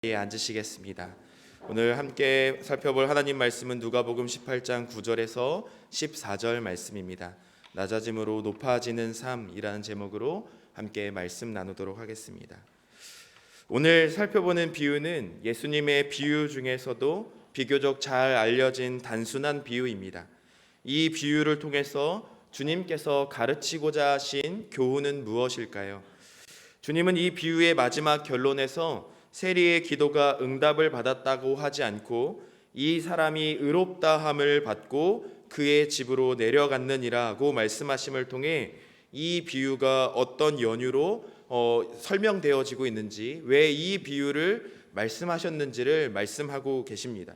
앉으시겠습니다. 오늘 함께 살펴볼 하나님 말씀은 누가복음 18장 9절에서 14절 말씀입니다. 낮아짐으로 높아지는 삶이라는 제목으로 함께 말씀 나누도록 하겠습니다. 오늘 살펴보는 비유는 예수님의 비유 중에서도 비교적 잘 알려진 단순한 비유입니다. 이 비유를 통해서 주님께서 가르치고자 하신 교훈은 무엇일까요? 주님은 이 비유의 마지막 결론에서 세리의 기도가 응답을 받았다고 하지 않고 이 사람이 의롭다함을 받고 그의 집으로 내려갔느니라고 말씀하심을 통해 이 비유가 어떤 연유로 설명되어지고 있는지, 왜 이 비유를 말씀하셨는지를 말씀하고 계십니다.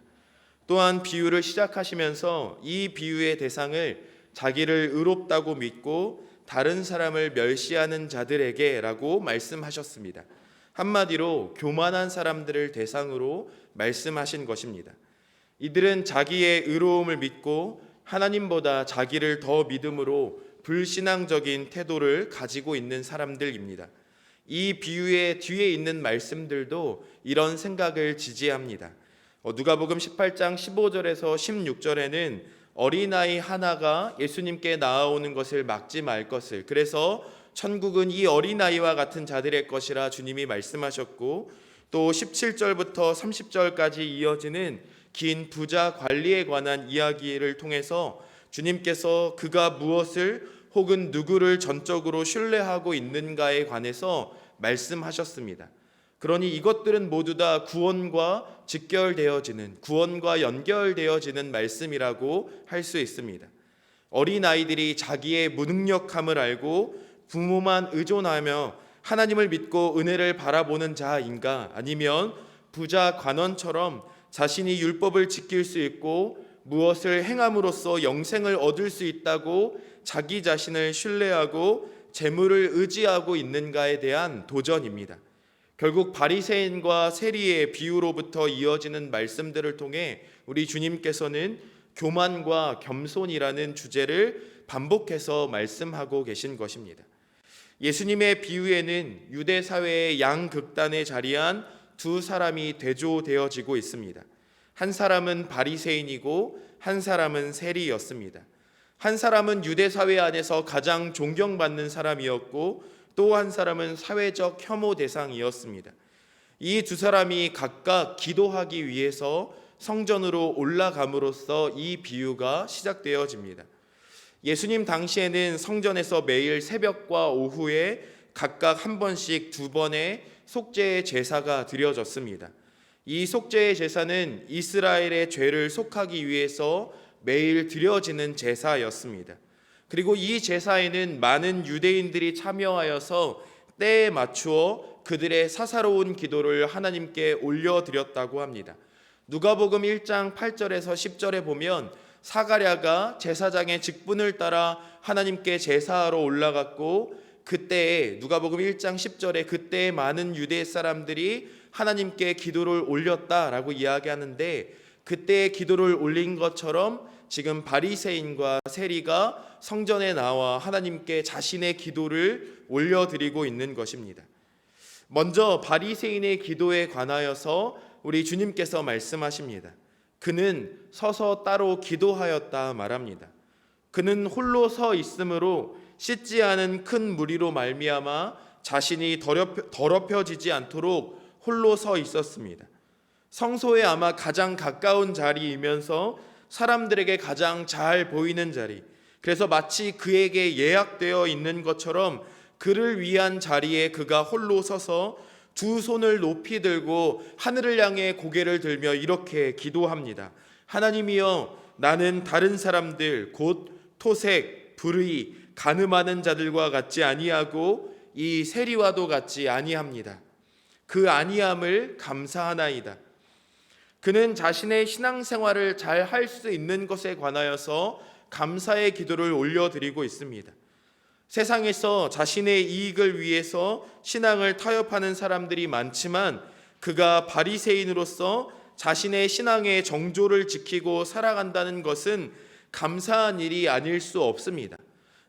또한 비유를 시작하시면서 이 비유의 대상을 자기를 의롭다고 믿고 다른 사람을 멸시하는 자들에게 라고 말씀하셨습니다. 한마디로 교만한 사람들을 대상으로 말씀하신 것입니다. 이들은 자기의 의로움을 믿고 하나님보다 자기를 더 믿음으로 불신앙적인 태도를 가지고 있는 사람들입니다. 이 비유의 뒤에 있는 말씀들도 이런 생각을 지지합니다. 누가복음 18장 15절에서 16절에는 어린아이 하나가 예수님께 나아오는 것을 막지 말 것을, 그래서 천국은 이 어린아이와 같은 자들의 것이라 주님이 말씀하셨고, 또 17절부터 30절까지 이어지는 긴 부자 관리에 관한 이야기를 통해서 주님께서 그가 무엇을 혹은 누구를 전적으로 신뢰하고 있는가에 관해서 말씀하셨습니다. 그러니 이것들은 모두 다 구원과 직결되어지는, 구원과 연결되어지는 말씀이라고 할 수 있습니다. 어린아이들이 자기의 무능력함을 알고 부모만 의존하며 하나님을 믿고 은혜를 바라보는 자인가, 아니면 부자 관원처럼 자신이 율법을 지킬 수 있고 무엇을 행함으로써 영생을 얻을 수 있다고 자기 자신을 신뢰하고 재물을 의지하고 있는가에 대한 도전입니다. 결국 바리새인과 세리의 비유로부터 이어지는 말씀들을 통해 우리 주님께서는 교만과 겸손이라는 주제를 반복해서 말씀하고 계신 것입니다. 예수님의 비유에는 유대 사회의 양극단에 자리한 두 사람이 대조되어지고 있습니다. 한 사람은 바리새인이고 한 사람은 세리였습니다. 한 사람은 유대 사회 안에서 가장 존경받는 사람이었고, 또 한 사람은 사회적 혐오 대상이었습니다. 이 두 사람이 각각 기도하기 위해서 성전으로 올라감으로써 이 비유가 시작되어집니다. 예수님 당시에는 성전에서 매일 새벽과 오후에 각각 한 번씩 두 번의 속죄의 제사가 드려졌습니다. 이 속죄의 제사는 이스라엘의 죄를 속하기 위해서 매일 드려지는 제사였습니다. 그리고 이 제사에는 많은 유대인들이 참여하여서 때에 맞추어 그들의 사사로운 기도를 하나님께 올려드렸다고 합니다. 누가복음 1장 8절에서 10절에 보면 사가랴가 제사장의 직분을 따라 하나님께 제사하러 올라갔고, 그때에 누가복음 1장 10절에 그때에 많은 유대 사람들이 하나님께 기도를 올렸다라고 이야기하는데, 그때의 기도를 올린 것처럼 지금 바리새인과 세리가 성전에 나와 하나님께 자신의 기도를 올려드리고 있는 것입니다. 먼저 바리새인의 기도에 관하여서 우리 주님께서 말씀하십니다. 그는 서서 따로 기도하였다 말합니다. 그는 홀로 서 있으므로 씻지 않은 큰 무리로 말미암아 자신이 더럽혀지지 않도록 홀로 서 있었습니다. 성소에 아마 가장 가까운 자리이면서 사람들에게 가장 잘 보이는 자리, 그래서 마치 그에게 예약되어 있는 것처럼 그를 위한 자리에 그가 홀로 서서 두 손을 높이 들고 하늘을 향해 고개를 들며 이렇게 기도합니다. 하나님이여, 나는 다른 사람들 곧 토색, 불의, 간음하는 자들과 같지 아니하고 이 세리와도 같지 아니합니다. 그 아니함을 감사하나이다. 그는 자신의 신앙생활을 잘 할 수 있는 것에 관하여서 감사의 기도를 올려드리고 있습니다. 세상에서 자신의 이익을 위해서 신앙을 타협하는 사람들이 많지만 그가 바리새인으로서 자신의 신앙의 정조를 지키고 살아간다는 것은 감사한 일이 아닐 수 없습니다.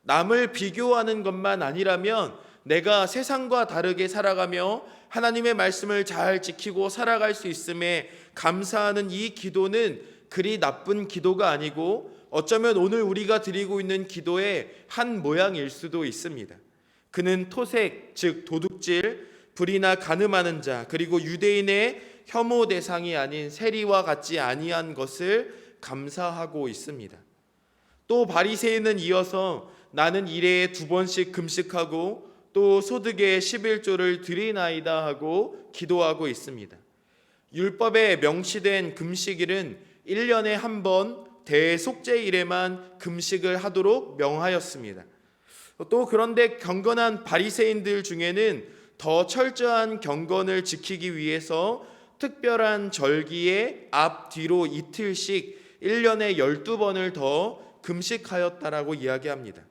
남을 비교하는 것만 아니라면 내가 세상과 다르게 살아가며 하나님의 말씀을 잘 지키고 살아갈 수 있음에 감사하는 이 기도는 그리 나쁜 기도가 아니고 어쩌면 오늘 우리가 드리고 있는 기도의 한 모양일 수도 있습니다. 그는 토색, 즉 도둑질, 불의나 간음하는 자, 그리고 유대인의 혐오 대상이 아닌 세리와 같지 아니한 것을 감사하고 있습니다. 또 바리새인은 이어서 나는 일해에 2번씩 금식하고 또 소득의 11조를 드리나이다 하고 기도하고 있습니다. 율법에 명시된 금식일은 1년에 한 번 대속죄일에만 금식을 하도록 명하였습니다. 또 그런데 경건한 바리새인들 중에는 더 철저한 경건을 지키기 위해서 특별한 절기에 앞 뒤로 이틀씩 1년에 12번을 더 금식하였다라고 이야기합니다.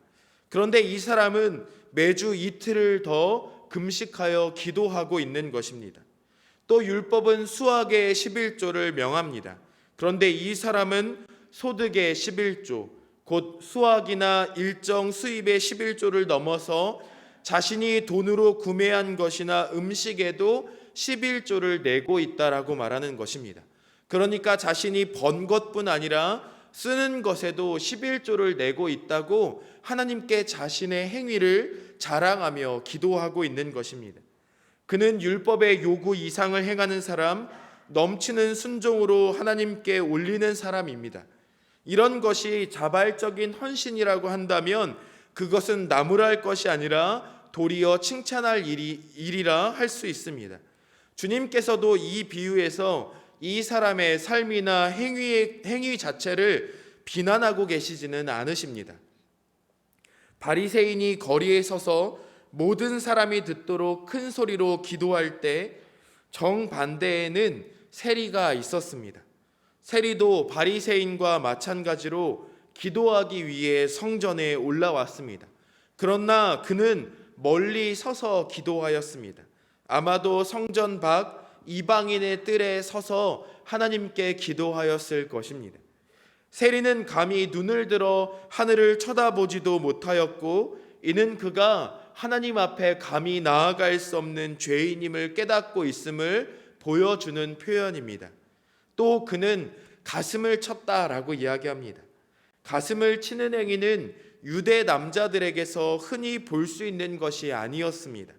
그런데 이 사람은 매주 이틀을 더 금식하여 기도하고 있는 것입니다. 또 율법은 수학의 11조를 명합니다. 그런데 이 사람은 소득의 11조, 곧 수학이나 일정 수입의 11조를 넘어서 자신이 돈으로 구매한 것이나 음식에도 11조를 내고 있다라고 말하는 것입니다. 그러니까 자신이 번 것뿐 아니라 쓰는 것에도 11조를 내고 있다고 하나님께 자신의 행위를 자랑하며 기도하고 있는 것입니다. 그는 율법의 요구 이상을 행하는 사람, 넘치는 순종으로 하나님께 올리는 사람입니다. 이런 것이 자발적인 헌신이라고 한다면 그것은 나무랄 것이 아니라 도리어 칭찬할 일이라 할 수 있습니다. 주님께서도 이 비유에서 이 사람의 삶이나 행위 자체를 비난하고 계시지는 않으십니다. 바리새인이 거리에 서서 모든 사람이 듣도록 큰 소리로 기도할 때 정반대에는 세리가 있었습니다. 세리도 바리새인과 마찬가지로 기도하기 위해 성전에 올라왔습니다. 그러나 그는 멀리 서서 기도하였습니다. 아마도 성전 밖 이방인의 뜰에 서서 하나님께 기도하였을 것입니다. 세리는 감히 눈을 들어 하늘을 쳐다보지도 못하였고 이는 그가 하나님 앞에 감히 나아갈 수 없는 죄인임을 깨닫고 있음을 보여주는 표현입니다. 또 그는 가슴을 쳤다라고 이야기합니다. 가슴을 치는 행위는 유대 남자들에게서 흔히 볼 수 있는 것이 아니었습니다.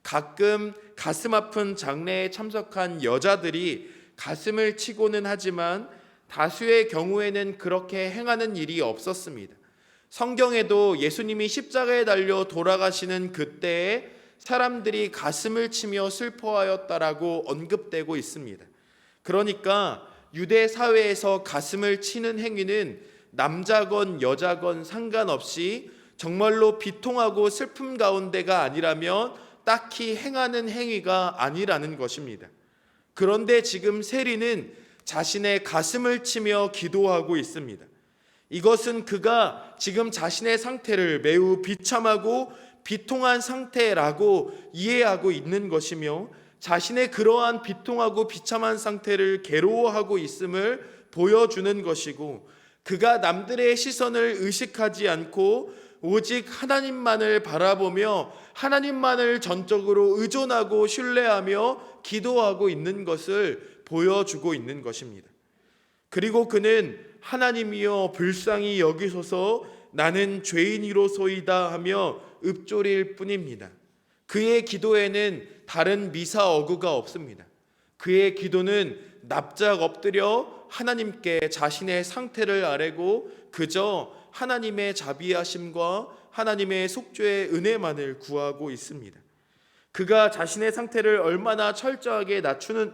가끔 가슴 아픈 장례에 참석한 여자들이 가슴을 치고는 하지만 다수의 경우에는 그렇게 행하는 일이 없었습니다. 성경에도 예수님이 십자가에 달려 돌아가시는 그때에 사람들이 가슴을 치며 슬퍼하였다라고 언급되고 있습니다. 그러니까 유대 사회에서 가슴을 치는 행위는 남자건 여자건 상관없이 정말로 비통하고 슬픔 가운데가 아니라면 딱히 행하는 행위가 아니라는 것입니다. 그런데 지금 세리는 자신의 가슴을 치며 기도하고 있습니다. 이것은 그가 지금 자신의 상태를 매우 비참하고 비통한 상태라고 이해하고 있는 것이며 자신의 그러한 비통하고 비참한 상태를 괴로워하고 있음을 보여주는 것이고 그가 남들의 시선을 의식하지 않고 오직 하나님만을 바라보며 하나님만을 전적으로 의존하고 신뢰하며 기도하고 있는 것을 보여주고 있는 것입니다. 그리고 그는 하나님이여 불쌍히 여기소서 나는 죄인이로소이다 하며 읊조릴 뿐입니다. 그의 기도에는 다른 미사 어구가 없습니다. 그의 기도는 납작 엎드려 하나님께 자신의 상태를 아뢰고 그저 하나님의 자비하심과 하나님의 속죄의 은혜만을 구하고 있습니다. 그가 자신의 상태를 얼마나 철저하게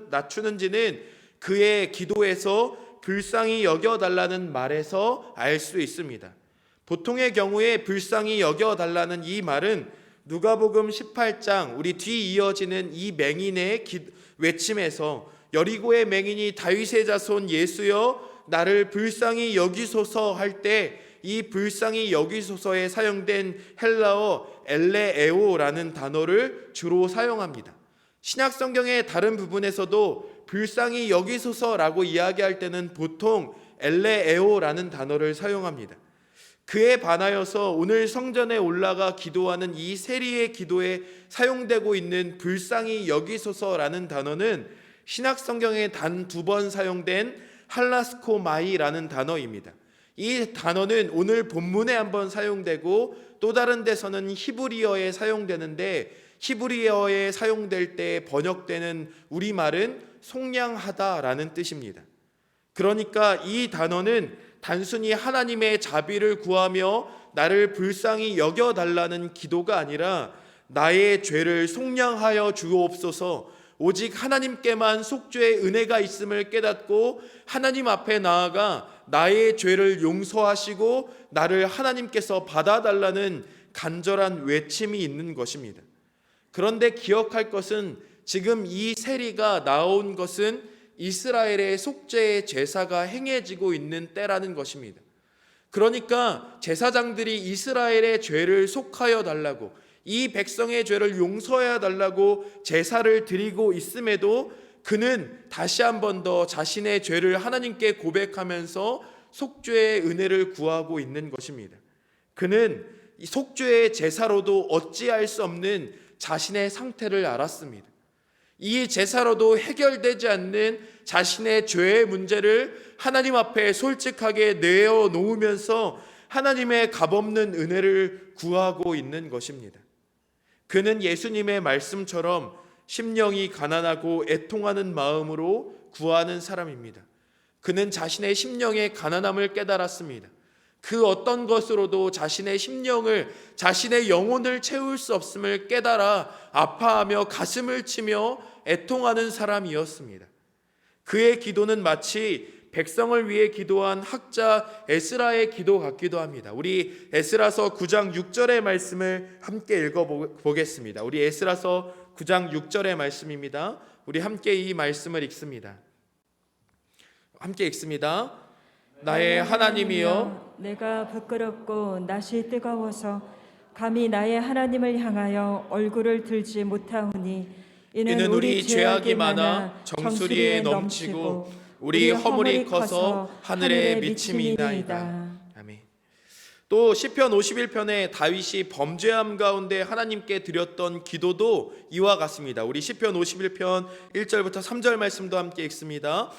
낮추는지는 그의 기도에서 불쌍히 여겨달라는 말에서 알 수 있습니다. 보통의 경우에 불쌍히 여겨달라는 이 말은 누가복음 18장 우리 뒤 이어지는 이 맹인의 외침에서 여리고의 맹인이 다윗의 자손 예수여 나를 불쌍히 여기소서 할 때 이 불쌍히 여기소서에 사용된 헬라어 엘레에오라는 단어를 주로 사용합니다. 신약 성경의 다른 부분에서도 불쌍히 여기소서라고 이야기할 때는 보통 엘레에오라는 단어를 사용합니다. 그에 반하여서 오늘 성전에 올라가 기도하는 이 세리의 기도에 사용되고 있는 불쌍히 여기소서라는 단어는 신약 성경에 단 2번 사용된 할라스코마이라는 단어입니다. 이 단어는 오늘 본문에 한번 사용되고 또 다른 데서는 히브리어에 사용되는데, 히브리어에 사용될 때 번역되는 우리말은 속량하다라는 뜻입니다. 그러니까 이 단어는 단순히 하나님의 자비를 구하며 나를 불쌍히 여겨달라는 기도가 아니라 나의 죄를 속량하여 주옵소서, 오직 하나님께만 속죄의 은혜가 있음을 깨닫고 하나님 앞에 나아가 나의 죄를 용서하시고 나를 하나님께서 받아달라는 간절한 외침이 있는 것입니다. 그런데 기억할 것은 지금 이 세리가 나온 것은 이스라엘의 속죄의 제사가 행해지고 있는 때라는 것입니다. 그러니까 제사장들이 이스라엘의 죄를 속하여 달라고, 이 백성의 죄를 용서해 달라고 제사를 드리고 있음에도 그는 다시 한 번 더 자신의 죄를 하나님께 고백하면서 속죄의 은혜를 구하고 있는 것입니다. 그는 이 속죄의 제사로도 어찌할 수 없는 자신의 상태를 알았습니다. 이 제사로도 해결되지 않는 자신의 죄의 문제를 하나님 앞에 솔직하게 내어놓으면서 하나님의 값없는 은혜를 구하고 있는 것입니다. 그는 예수님의 말씀처럼 심령이 가난하고 애통하는 마음으로 구하는 사람입니다. 그는 자신의 심령의 가난함을 깨달았습니다. 그 어떤 것으로도 자신의 심령을, 자신의 영혼을 채울 수 없음을 깨달아 아파하며 가슴을 치며 애통하는 사람이었습니다. 그의 기도는 마치 백성을 위해 기도한 학자 에스라의 기도 같기도 합니다. 우리 에스라서 9장 6절의 말씀을 함께 읽어보겠습니다. 우리 에스라서 9장 6절의 말씀입니다. 우리 함께 이 말씀을 읽습니다. 함께 읽습니다. 나의 하나님이여, 내가 부끄럽고 낯이 뜨거워서 감히 나의 하나님을 향하여 얼굴을 들지 못하오니 이는 우리 죄악이 많아 정수리에 넘치고 우리 허물이 커서 하늘에 미침이나이다. 아멘. 또 시편 51편에 다윗이 범죄함 가운데 하나님께 드렸던 기도도 이와 같습니다. 우리 시편 51편 1절부터 3절 말씀도 함께 읽습니다.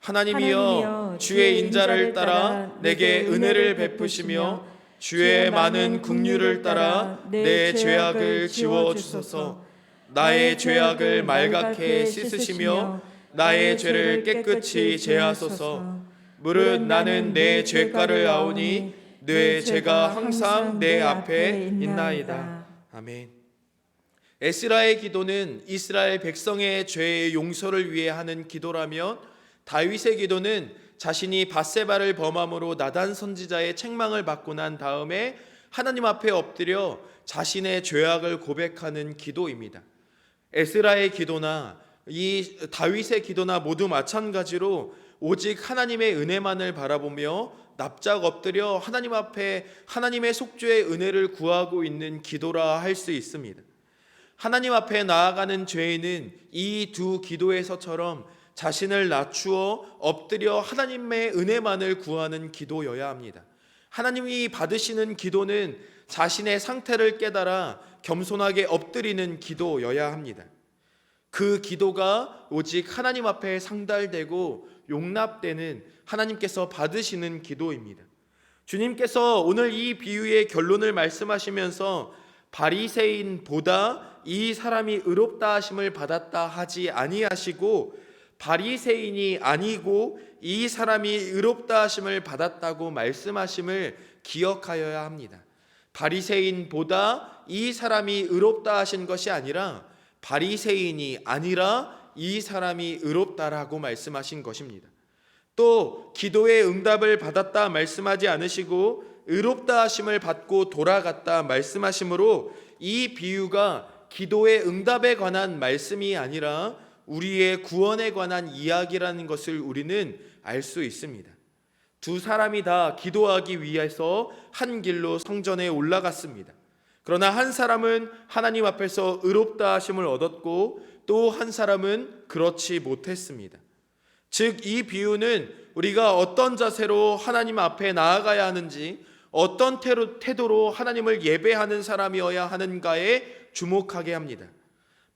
하나님이여, 주의 인자를 따라 내게 은혜를 베푸시며 주의 많은 긍휼을 따라 내 죄악을 지워주소서. 나의 죄악을 말갛게 씻으시며 나의 죄를 깨끗이 제하소서. 무릇 나는 내 죄가를 아오니 내 죄가 항상 내 앞에 있나이다. 아멘. 에스라의 기도는 이스라엘 백성의 죄의 용서를 위해 하는 기도라면, 다윗의 기도는 자신이 밧세바를 범함으로 나단 선지자의 책망을 받고 난 다음에 하나님 앞에 엎드려 자신의 죄악을 고백하는 기도입니다. 에스라의 기도나 이 다윗의 기도나 모두 마찬가지로 오직 하나님의 은혜만을 바라보며 납작 엎드려 하나님 앞에 하나님의 속죄의 은혜를 구하고 있는 기도라 할 수 있습니다. 하나님 앞에 나아가는 죄인은 이 두 기도에서처럼 자신을 낮추어 엎드려 하나님의 은혜만을 구하는 기도여야 합니다. 하나님이 받으시는 기도는 자신의 상태를 깨달아 겸손하게 엎드리는 기도여야 합니다. 그 기도가 오직 하나님 앞에 상달되고 용납되는 하나님께서 받으시는 기도입니다. 주님께서 오늘 이 비유의 결론을 말씀하시면서 바리새인보다 이 사람이 의롭다 하심을 받았다 하지 아니하시고 바리새인이 아니고 이 사람이 의롭다 하심을 받았다고 말씀하심을 기억하여야 합니다. 바리새인보다 이 사람이 의롭다 하신 것이 아니라 바리새인이 아니라 이 사람이 의롭다라고 말씀하신 것입니다. 또 기도의 응답을 받았다 말씀하지 않으시고 의롭다 하심을 받고 돌아갔다 말씀하시므로 이 비유가 기도의 응답에 관한 말씀이 아니라 우리의 구원에 관한 이야기라는 것을 우리는 알 수 있습니다. 두 사람이 다 기도하기 위해서 한 길로 성전에 올라갔습니다. 그러나 한 사람은 하나님 앞에서 의롭다 하심을 얻었고 또 한 사람은 그렇지 못했습니다. 즉 이 비유는 우리가 어떤 자세로 하나님 앞에 나아가야 하는지, 어떤 태도로 하나님을 예배하는 사람이어야 하는가에 주목하게 합니다.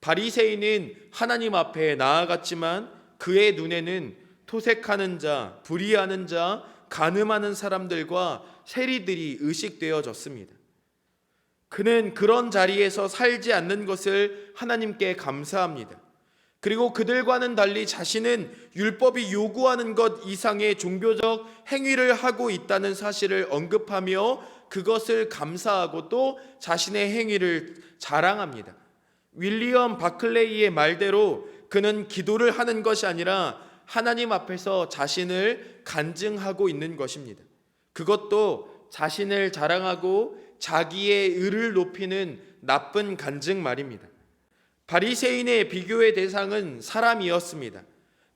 바리새인은 하나님 앞에 나아갔지만 그의 눈에는 토색하는 자, 불의하는 자, 간음하는 사람들과 세리들이 의식되어졌습니다. 그는 그런 자리에서 살지 않는 것을 하나님께 감사합니다. 그리고 그들과는 달리 자신은 율법이 요구하는 것 이상의 종교적 행위를 하고 있다는 사실을 언급하며 그것을 감사하고 또 자신의 행위를 자랑합니다. 윌리엄 바클레이의 말대로 그는 기도를 하는 것이 아니라 하나님 앞에서 자신을 간증하고 있는 것입니다. 그것도 자신을 자랑하고 자기의 의를 높이는 나쁜 간증 말입니다. 바리새인의 비교의 대상은 사람이었습니다.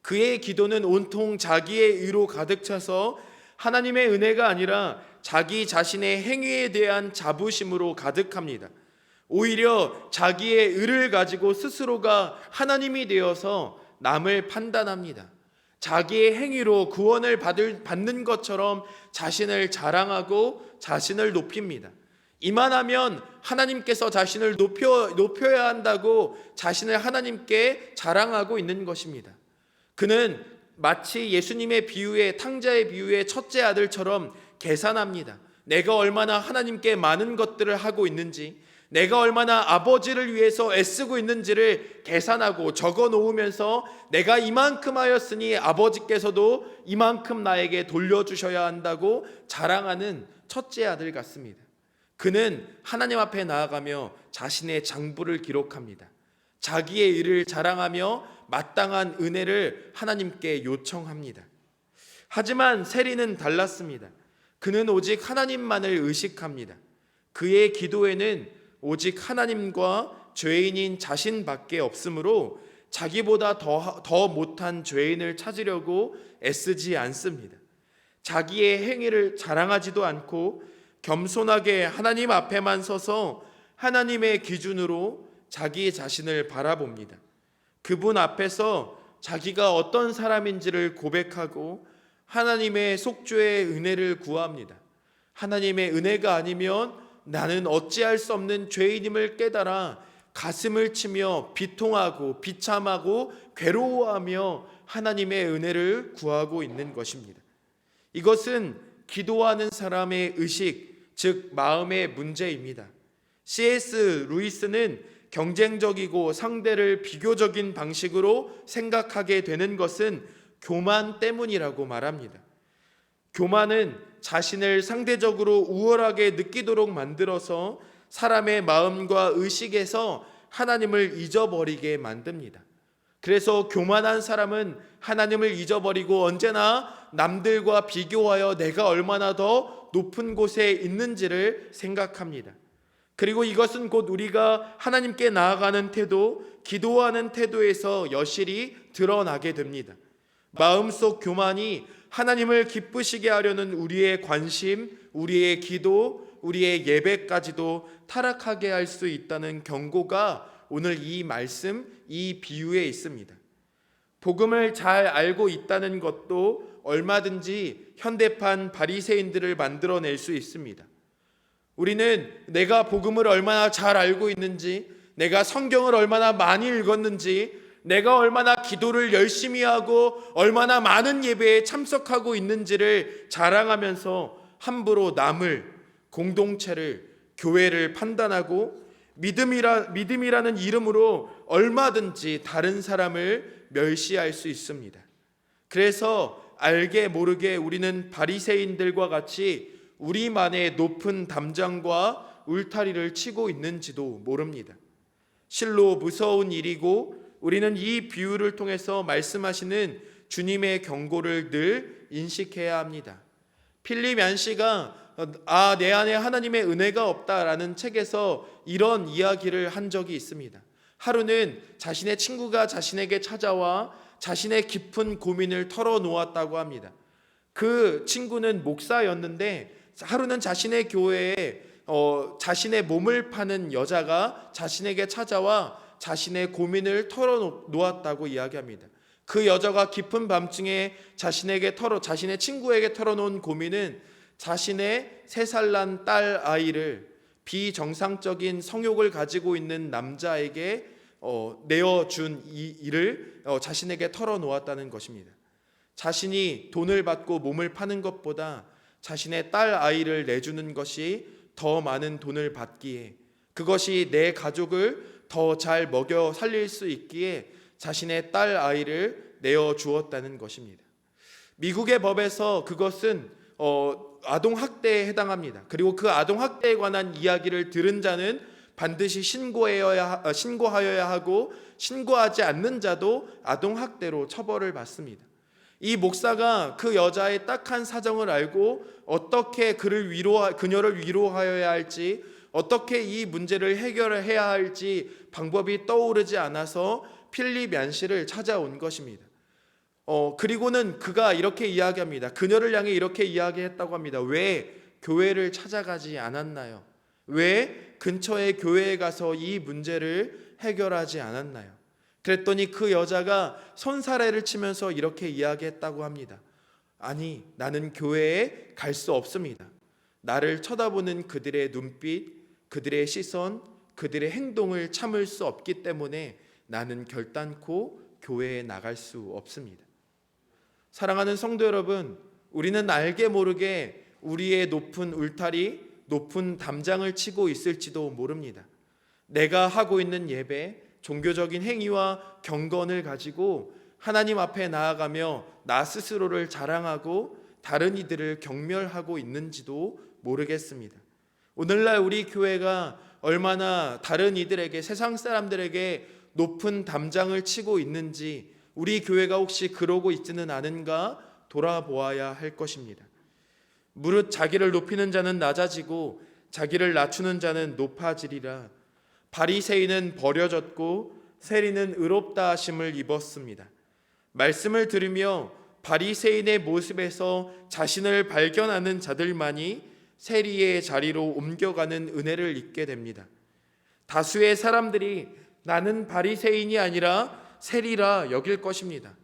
그의 기도는 온통 자기의 의로 가득 차서 하나님의 은혜가 아니라 자기 자신의 행위에 대한 자부심으로 가득합니다. 오히려 자기의 의를 가지고 스스로가 하나님이 되어서 남을 판단합니다. 자기의 행위로 구원을 받는 것처럼 자신을 자랑하고 자신을 높입니다. 이만하면 하나님께서 자신을 높여야 한다고 자신을 하나님께 자랑하고 있는 것입니다. 그는 마치 예수님의 비유의 탕자의 비유의 첫째 아들처럼 계산합니다. 내가 얼마나 하나님께 많은 것들을 하고 있는지, 내가 얼마나 아버지를 위해서 애쓰고 있는지를 계산하고 적어 놓으면서 내가 이만큼 하였으니 아버지께서도 이만큼 나에게 돌려주셔야 한다고 자랑하는 첫째 아들 같습니다. 그는 하나님 앞에 나아가며 자신의 장부를 기록합니다. 자기의 일을 자랑하며 마땅한 은혜를 하나님께 요청합니다. 하지만 세리는 달랐습니다. 그는 오직 하나님만을 의식합니다. 그의 기도에는 오직 하나님과 죄인인 자신밖에 없으므로 자기보다 더 못한 죄인을 찾으려고 애쓰지 않습니다. 자기의 행위를 자랑하지도 않고 겸손하게 하나님 앞에만 서서 하나님의 기준으로 자기 자신을 바라봅니다. 그분 앞에서 자기가 어떤 사람인지를 고백하고 하나님의 속죄의 은혜를 구합니다. 하나님의 은혜가 아니면 나는 어찌할 수 없는 죄인임을 깨달아 가슴을 치며 비통하고 비참하고 괴로워하며 하나님의 은혜를 구하고 있는 것입니다. 이것은 기도하는 사람의 의식, 즉 마음의 문제입니다. C.S. 루이스는 경쟁적이고 상대를 비교적인 방식으로 생각하게 되는 것은 교만 때문이라고 말합니다. 교만은 자신을 상대적으로 우월하게 느끼도록 만들어서 사람의 마음과 의식에서 하나님을 잊어버리게 만듭니다. 그래서 교만한 사람은 하나님을 잊어버리고 언제나 남들과 비교하여 내가 얼마나 더 높은 곳에 있는지를 생각합니다. 그리고 이것은 곧 우리가 하나님께 나아가는 태도, 기도하는 태도에서 여실히 드러나게 됩니다. 마음속 교만이 하나님을 기쁘시게 하려는 우리의 관심, 우리의 기도, 우리의 예배까지도 타락하게 할 수 있다는 경고가 오늘 이 말씀, 이 비유에 있습니다. 복음을 잘 알고 있다는 것도 얼마든지 현대판 바리새인들을 만들어낼 수 있습니다. 우리는 내가 복음을 얼마나 잘 알고 있는지, 내가 성경을 얼마나 많이 읽었는지, 내가 얼마나 기도를 열심히 하고 얼마나 많은 예배에 참석하고 있는지를 자랑하면서 함부로 남을, 공동체를, 교회를 판단하고 믿음이라는 이름으로 얼마든지 다른 사람을 멸시할 수 있습니다. 그래서 알게 모르게 우리는 바리새인들과 같이 우리만의 높은 담장과 울타리를 치고 있는지도 모릅니다. 실로 무서운 일이고 우리는 이 비유를 통해서 말씀하시는 주님의 경고를 늘 인식해야 합니다. 필립 얀시가 내 안에 하나님의 은혜가 없다라는 책에서 이런 이야기를 한 적이 있습니다. 하루는 자신의 친구가 자신에게 찾아와 자신의 깊은 고민을 털어놓았다고 합니다. 그 친구는 목사였는데 하루는 자신의 교회에 자신의 몸을 파는 여자가 자신에게 찾아와 자신의 고민을 털어놓았다고 이야기합니다. 그 여자가 깊은 밤중에 자신의 친구에게 털어놓은 고민은 자신의 3살 난 딸 아이를 비정상적인 성욕을 가지고 있는 남자에게 내어준 이 일을 자신에게 털어놓았다는 것입니다. 자신이 돈을 받고 몸을 파는 것보다 자신의 딸 아이를 내주는 것이 더 많은 돈을 받기에, 그것이 내 가족을 더 잘 먹여 살릴 수 있기에 자신의 딸 아이를 내어 주었다는 것입니다. 미국의 법에서 그것은 아동학대에 해당합니다. 그리고 그 아동학대에 관한 이야기를 들은 자는 반드시 신고하여야 하고, 신고하지 않는 자도 아동학대로 처벌을 받습니다. 이 목사가 그 여자의 딱한 사정을 알고 어떻게 그녀를 위로하여야 할지, 어떻게 이 문제를 해결해야 할지 방법이 떠오르지 않아서 필립 얀시를 찾아온 것입니다. 그리고는 그가 이렇게 이야기합니다. 그녀를 향해 이렇게 이야기했다고 합니다. 왜 교회를 찾아가지 않았나요? 왜 근처의 교회에 가서 이 문제를 해결하지 않았나요? 그랬더니 그 여자가 손사래를 치면서 이렇게 이야기했다고 합니다. 아니, 나는 교회에 갈 수 없습니다. 나를 쳐다보는 그들의 눈빛, 그들의 시선, 그들의 행동을 참을 수 없기 때문에 나는 결단코 교회에 나갈 수 없습니다. 사랑하는 성도 여러분, 우리는 알게 모르게 우리의 높은 울타리, 높은 담장을 치고 있을지도 모릅니다. 내가 하고 있는 예배, 종교적인 행위와 경건을 가지고 하나님 앞에 나아가며 나 스스로를 자랑하고 다른 이들을 경멸하고 있는지도 모르겠습니다. 오늘날 우리 교회가 얼마나 다른 이들에게, 세상 사람들에게 높은 담장을 치고 있는지, 우리 교회가 혹시 그러고 있지는 않은가 돌아보아야 할 것입니다. 무릇 자기를 높이는 자는 낮아지고 자기를 낮추는 자는 높아지리라. 바리새인은 버려졌고 세리는 의롭다 하심을 입었습니다. 말씀을 들으며 바리새인의 모습에서 자신을 발견하는 자들만이 세리의 자리로 옮겨가는 은혜를 입게 됩니다. 다수의 사람들이 나는 바리새인이 아니라 세리라 여길 것입니다.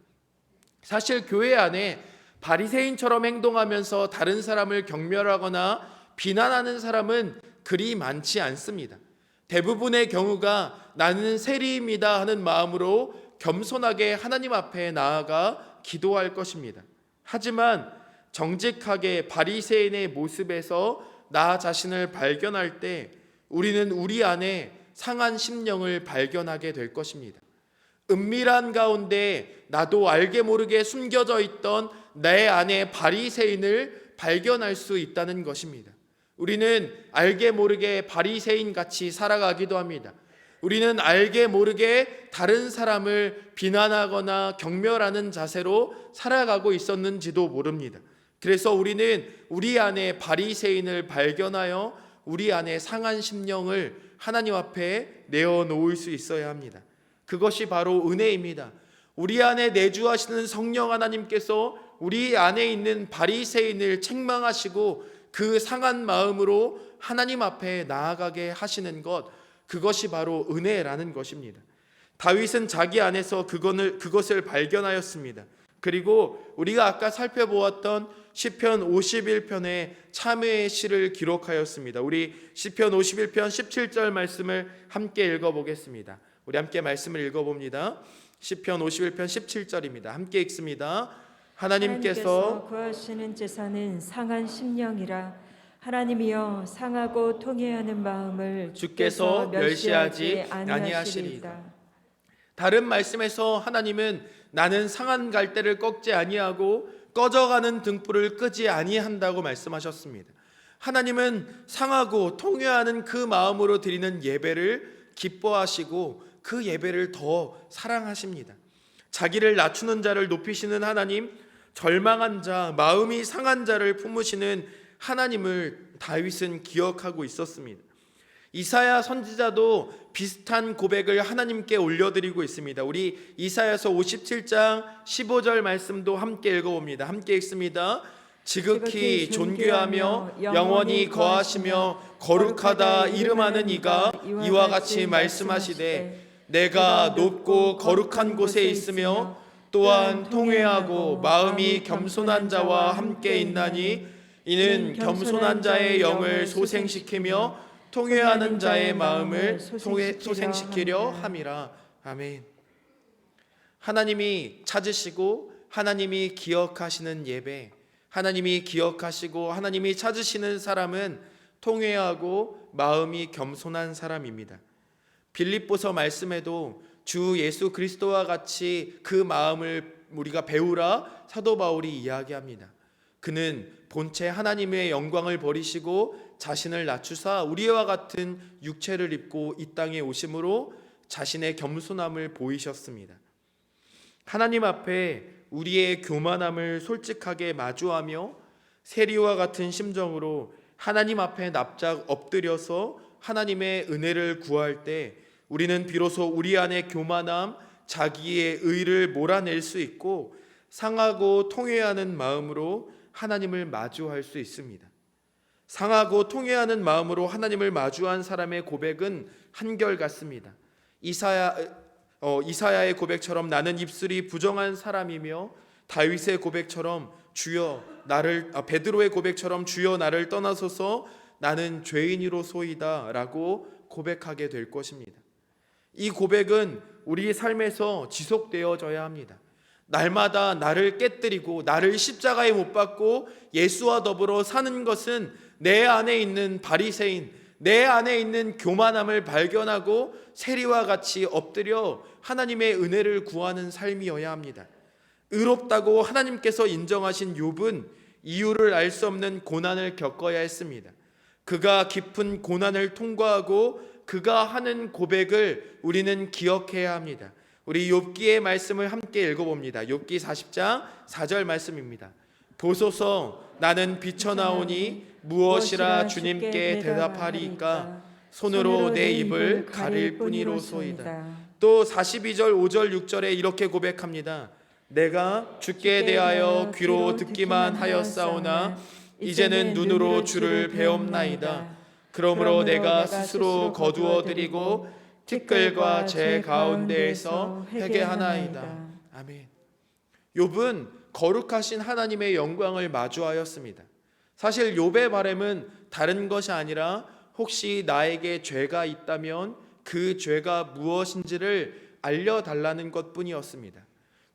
사실 교회 안에 바리새인처럼 행동하면서 다른 사람을 경멸하거나 비난하는 사람은 그리 많지 않습니다. 대부분의 경우가 나는 세리입니다 하는 마음으로 겸손하게 하나님 앞에 나아가 기도할 것입니다. 하지만 정직하게 바리새인의 모습에서 나 자신을 발견할 때 우리는 우리 안에 상한 심령을 발견하게 될 것입니다. 은밀한 가운데 나도 알게 모르게 숨겨져 있던 내 안에 바리새인을 발견할 수 있다는 것입니다. 우리는 알게 모르게 바리새인 같이 살아가기도 합니다. 우리는 알게 모르게 다른 사람을 비난하거나 경멸하는 자세로 살아가고 있었는지도 모릅니다. 그래서 우리는 우리 안에 바리새인을 발견하여 우리 안에 상한 심령을 하나님 앞에 내어놓을 수 있어야 합니다. 그것이 바로 은혜입니다. 우리 안에 내주하시는 성령 하나님께서 우리 안에 있는 바리새인을 책망하시고 그 상한 마음으로 하나님 앞에 나아가게 하시는 것, 그것이 바로 은혜라는 것입니다. 다윗은 자기 안에서 그것을 발견하였습니다. 그리고 우리가 아까 살펴보았던 시편 51편의 참회의 시를 기록하였습니다. 우리 시편 51편 17절 말씀을 함께 읽어보겠습니다. 우리 함께 말씀을 읽어봅니다. 시편 51편 17절입니다. 함께 읽습니다. 하나님께서 구하시는 제사는 상한 심령이라. 하나님이여, 상하고 통회하는 마음을 주께서 멸시하지 아니하시리이다. 다른 말씀에서 하나님은 나는 상한 갈대를 꺾지 아니하고 꺼져가는 등불을 끄지 아니한다고 말씀하셨습니다. 하나님은 상하고 통회하는 그 마음으로 드리는 예배를 기뻐하시고 그 예배를 더 사랑하십니다. 자기를 낮추는 자를 높이시는 하나님, 절망한 자, 마음이 상한 자를 품으시는 하나님을 다윗은 기억하고 있었습니다. 이사야 선지자도 비슷한 고백을 하나님께 올려드리고 있습니다. 우리 이사야서 57장 15절 말씀도 함께 읽어봅니다. 함께 읽습니다. 지극히 존귀하며 영원히 거하시며 거룩하다 이름하는 이가 이와 같이 말씀하시되 내가 높고 거룩한 곳에 있으며 또한 통회하고 마음이 겸손한 자와 함께 있나니 이는 겸손한 자의 영을 소생시키며 통회하는 자의 마음을 소생시키려 함이라. 아멘. 하나님이 찾으시고 하나님이 기억하시는 예배, 하나님이 기억하시고 하나님이 찾으시는 사람은 통회하고 마음이 겸손한 사람입니다. 빌립보서 말씀에도 주 예수 그리스도와 같이 그 마음을 우리가 배우라 사도 바울이 이야기합니다. 그는 본체 하나님의 영광을 버리시고 자신을 낮추사 우리와 같은 육체를 입고 이 땅에 오심으로 자신의 겸손함을 보이셨습니다. 하나님 앞에 우리의 교만함을 솔직하게 마주하며 세리와 같은 심정으로 하나님 앞에 납작 엎드려서 하나님의 은혜를 구할 때 우리는 비로소 우리 안의 교만함, 자기의 의를 몰아낼 수 있고 상하고 통회하는 마음으로 하나님을 마주할 수 있습니다. 상하고 통회하는 마음으로 하나님을 마주한 사람의 고백은 한결같습니다. 이사야의 고백처럼 나는 입술이 부정한 사람이며, 다윗의 고백처럼 베드로의 고백처럼 주여 나를 떠나소서 나는 죄인이로소이다 라고 고백하게 될 것입니다. 이 고백은 우리 삶에서 지속되어져야 합니다. 날마다 나를 깨뜨리고 나를 십자가에 못 박고 예수와 더불어 사는 것은 내 안에 있는 바리새인, 내 안에 있는 교만함을 발견하고 세리와 같이 엎드려 하나님의 은혜를 구하는 삶이어야 합니다. 의롭다고 하나님께서 인정하신 욥은 이유를 알 수 없는 고난을 겪어야 했습니다. 그가 깊은 고난을 통과하고 그가 하는 고백을 우리는 기억해야 합니다. 우리 욥기의 말씀을 함께 읽어봅니다. 욥기 40장 4절 말씀입니다. 보소서 나는 비쳐나오니 무엇이라 주님께 대답하리이까 손으로 내 입을 가릴 뿐이로소이다. 또 42절 5절 6절에 이렇게 고백합니다. 내가 주께 대하여 귀로 듣기만 하였사오나 이제는 눈으로 주를 배옵나이다. 그러므로 내가 스스로 거두어 드리고 티끌과 제 가운데에서 회개하나이다. 아멘. 욥은 거룩하신 하나님의 영광을 마주하였습니다. 사실 욥의 바람은 다른 것이 아니라 혹시 나에게 죄가 있다면 그 죄가 무엇인지를 알려달라는 것뿐이었습니다.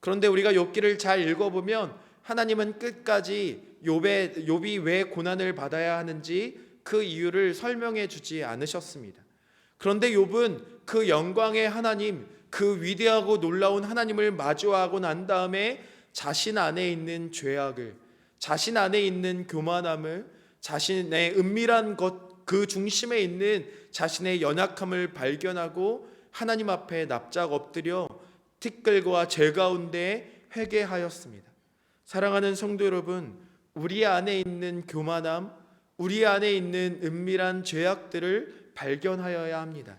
그런데 우리가 욥기를 잘 읽어보면 하나님은 끝까지 욥이 왜 고난을 받아야 하는지 그 이유를 설명해 주지 않으셨습니다. 그런데 욥은 그 영광의 하나님, 그 위대하고 놀라운 하나님을 마주하고 난 다음에 자신 안에 있는 죄악을, 자신 안에 있는 교만함을, 자신의 은밀한 것, 그 중심에 있는 자신의 연약함을 발견하고 하나님 앞에 납작 엎드려 티끌과 죄 가운데 회개하였습니다. 사랑하는 성도 여러분, 우리 안에 있는 교만함, 우리 안에 있는 은밀한 죄악들을 발견하여야 합니다.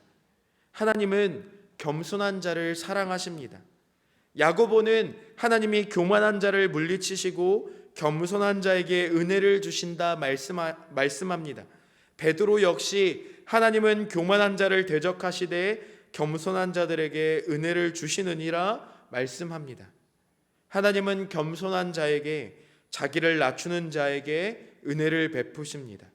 하나님은 겸손한 자를 사랑하십니다. 야고보는 하나님이 교만한 자를 물리치시고 겸손한 자에게 은혜를 주신다 말씀합니다. 베드로 역시 하나님은 교만한 자를 대적하시되 겸손한 자들에게 은혜를 주시느니라 말씀합니다. 하나님은 겸손한 자에게, 자기를 낮추는 자에게 은혜를 베푸십니다.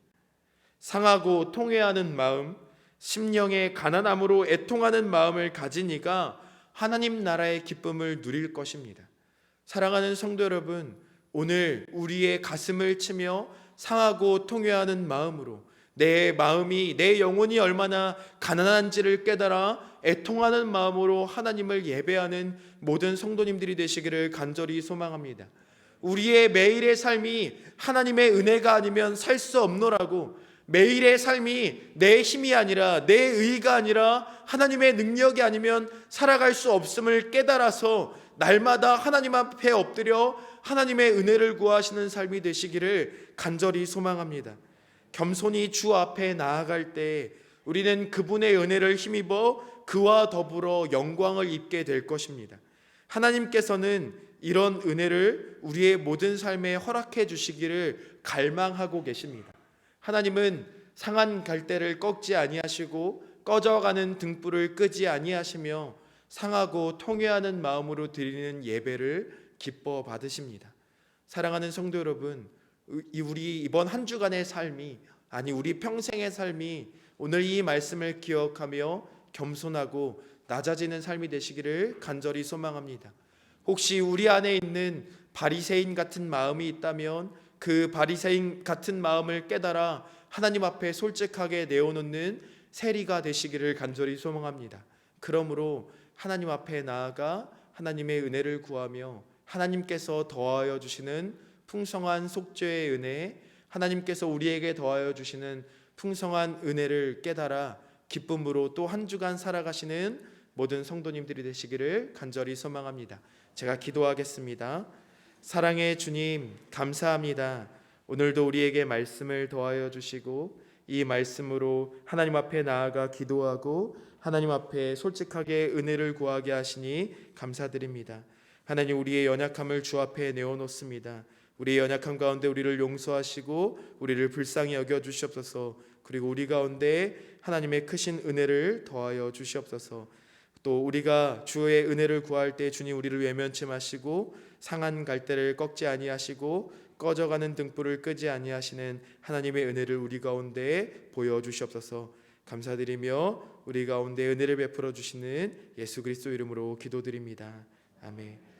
상하고 통회하는 마음, 심령의 가난함으로 애통하는 마음을 가진 이가 하나님 나라의 기쁨을 누릴 것입니다. 사랑하는 성도 여러분, 오늘 우리의 가슴을 치며 상하고 통회하는 마음으로 내 마음이, 내 영혼이 얼마나 가난한지를 깨달아 애통하는 마음으로 하나님을 예배하는 모든 성도님들이 되시기를 간절히 소망합니다. 우리의 매일의 삶이 하나님의 은혜가 아니면 살 수 없노라고, 매일의 삶이 내 힘이 아니라 내 의가 아니라 하나님의 능력이 아니면 살아갈 수 없음을 깨달아서 날마다 하나님 앞에 엎드려 하나님의 은혜를 구하시는 삶이 되시기를 간절히 소망합니다. 겸손히 주 앞에 나아갈 때 우리는 그분의 은혜를 힘입어 그와 더불어 영광을 입게 될 것입니다. 하나님께서는 이런 은혜를 우리의 모든 삶에 허락해 주시기를 갈망하고 계십니다. 하나님은 상한 갈대를 꺾지 아니하시고 꺼져가는 등불을 끄지 아니하시며 상하고 통회하는 마음으로 드리는 예배를 기뻐 받으십니다. 사랑하는 성도 여러분, 우리 이번 한 주간의 삶이, 아니 우리 평생의 삶이 오늘 이 말씀을 기억하며 겸손하고 낮아지는 삶이 되시기를 간절히 소망합니다. 혹시 우리 안에 있는 바리새인 같은 마음이 있다면 그 바리새인 같은 마음을 깨달아 하나님 앞에 솔직하게 내어놓는 세리가 되시기를 간절히 소망합니다. 그러므로 하나님 앞에 나아가 하나님의 은혜를 구하며 하나님께서 더하여 주시는 풍성한 속죄의 은혜, 하나님께서 우리에게 더하여 주시는 풍성한 은혜를 깨달아 기쁨으로 또 한 주간 살아가시는 모든 성도님들이 되시기를 간절히 소망합니다. 제가 기도하겠습니다. 사랑의 주님, 감사합니다. 오늘도 우리에게 말씀을 더하여 주시고 이 말씀으로 하나님 앞에 나아가 기도하고 하나님 앞에 솔직하게 은혜를 구하게 하시니 감사드립니다. 하나님, 우리의 연약함을 주 앞에 내어놓습니다. 우리의 연약함 가운데 우리를 용서하시고 우리를 불쌍히 여겨 주시옵소서. 그리고 우리 가운데 하나님의 크신 은혜를 더하여 주시옵소서. 또 우리가 주의 은혜를 구할 때 주님 우리를 외면치 마시고 상한 갈대를 꺾지 아니하시고 꺼져가는 등불을 끄지 아니하시는 하나님의 은혜를 우리 가운데 보여주시옵소서. 감사드리며 우리 가운데 은혜를 베풀어 주시는 예수 그리스도 이름으로 기도드립니다. 아멘.